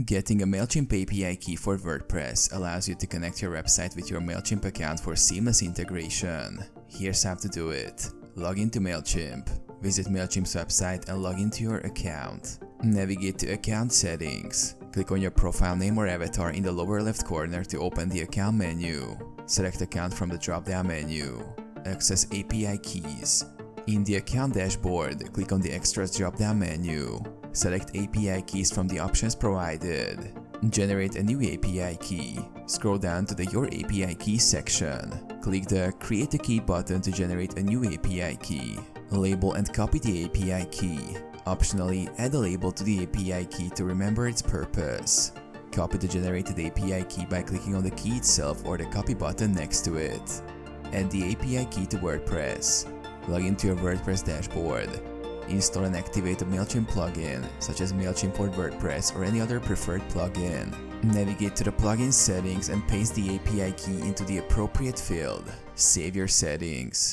Getting a Mailchimp API key for WordPress allows you to connect your website with your Mailchimp account for seamless integration. Here's how to do it. Log into Mailchimp. Visit Mailchimp's website and log into your account. Navigate to Account Settings. Click on your profile name or avatar in the lower left corner to open the account menu. Select Account from the drop-down menu. Access API keys. In the account dashboard, click on the Extras drop-down menu. Select API keys from the options provided. Generate a new API key. Scroll down to the Your API Key section. Click the Create a Key button to generate a new API key. Label and copy the API key. Optionally, add a label to the API key to remember its purpose. Copy the generated API key by clicking on the key itself or the copy button next to it. Add the API key to WordPress. Log into your WordPress dashboard. Install and activate a Mailchimp plugin, such as Mailchimp for WordPress or any other preferred plugin. Navigate to the plugin settings and paste the API key into the appropriate field. Save your settings.